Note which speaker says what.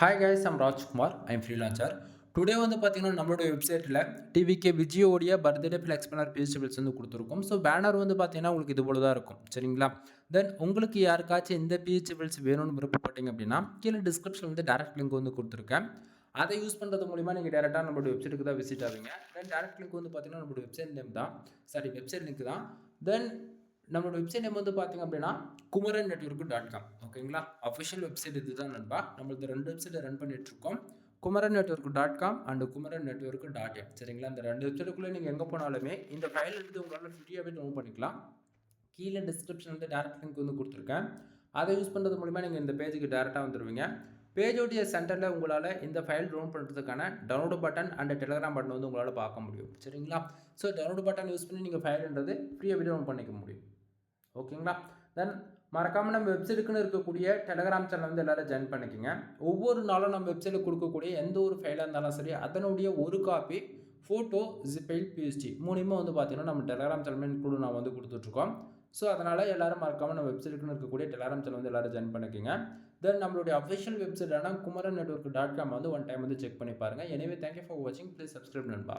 Speaker 1: Hi guys, I'm Rajkumar. I'm freelancer. Today வந்து பார்த்தீங்கன்னா, நம்மளோட வெப்சைட்டில் டிவிகே விஜயோடைய பர்த்டே ஃப்ளெக்ஸ் பேனர் பேஜபிள்ஸ் வந்து கொடுத்துருக்கோம். ஸோ பேனர் வந்து பார்த்தீங்கன்னா, உங்களுக்கு இது போல தான் இருக்கும். சரிங்களா? தென் உங்களுக்கு யாருக்காச்சும் இந்த பேஜபிள்ஸ் வேணும்னு விருப்பப்பட்டீங்க அப்படின்னா, கீழே டிஸ்கிரிப்ஷன் வந்து டேரக்ட் லிங்க் வந்து கொடுத்துருக்கேன். அதை யூஸ் பண்ணுறது மூலிமா நீங்கள் டேரெக்டாக நம்மளோட வெப்சைட்டுக்கு தான் விசிட் ஆவீங்க. தென் டேரக்ட் லிங்க் வந்து பார்த்தீங்கன்னா, நம்மளோட வெப்சைட் நேம் தான். வெப்சைட் லிங்க் தான். தென் நம்மளோட வெப்சைட் நேம் வந்து பார்த்தீங்க அப்படின்னா kumaran.network.com. ஓகேங்களா? அஃபிஷியல் வெப்சைட் இதுதான் நண்பா. நம்மளது 2 வெப்சைட் ரன் பண்ணிட்டுருக்கோம். kumaran.network.com and kumaran.network.in. சரிங்களா? இந்த 2 வெப்சைட்டுக்குள்ளே நீங்கள் எங்கே போனாலுமே இந்த ஃபைல் எடுத்து உங்களால் ஃப்ரீயாகவே டவுன்லோட் பண்ணிக்கலாம். கீழே டிஸ்கிரிப்ஷன் வந்து டேரக்ட் லிங்க் வந்து கொடுத்துருக்கேன். அதை யூஸ் பண்ணுறது மூலிமா நீங்கள் இந்த பேஜுக்கு டேரெக்டாக வந்துடுவீங்க. பேஜோடைய சென்டரில் உங்களால் இந்த ஃபைல் டவுன்லோட் பண்ணுறதுக்கான download button and Telegram button வந்து உங்களால் பார்க்க முடியும். சரிங்களா? ஸோ டவுன்லோட் பட்டன் யூஸ் பண்ணி நீங்கள் ஃபைல்ன்றது ஃப்ரீயாக டவுன்லோட் பண்ணிக்க முடியும். ஓகேங்களா? தென் மறக்காமல் நம்ம வெப்சைட்டுக்குன்னு இருக்கக்கூடிய டெலிகிராம் சேனல் வந்து எல்லோரும் ஜாயின் பண்ணிக்கோங்க. ஒவ்வொரு நாளும் நம்ம வெப்சைட்டில் கொடுக்கக்கூடிய எந்த ஒரு ஃபைலாக இருந்தாலும் சரி, அதனுடைய ஒரு காப்பி ஃபோட்டோ, ஜிபைல், பிஎஸ்டி மூலியமாக வந்து பார்த்தீங்கன்னா நம்ம டெலிகிராம் சேனல் கூட நான் வந்து கொடுத்துட்ருக்கோம். ஸோ அதனால் எல்லோரும் மறக்காமல் நம்ம வெப்சைட்டுக்குன்னு இருக்கக்கூடிய டெலிகிராம் சேனல் வந்து எல்லோரும் ஜாயின் பண்ணிக்கோங்க. தென் நம்மளுடைய அஃபிஷியல் வெப்சைட்டான kumaran.network.com வந்து ஒன் டைம் வந்து செக் பண்ணி பாருங்கள். எனவே தேங்க்யூ ஃபார் வாட்சிங். ப்ளீஸ் சப்ஸ்கிரைப் நண்பா.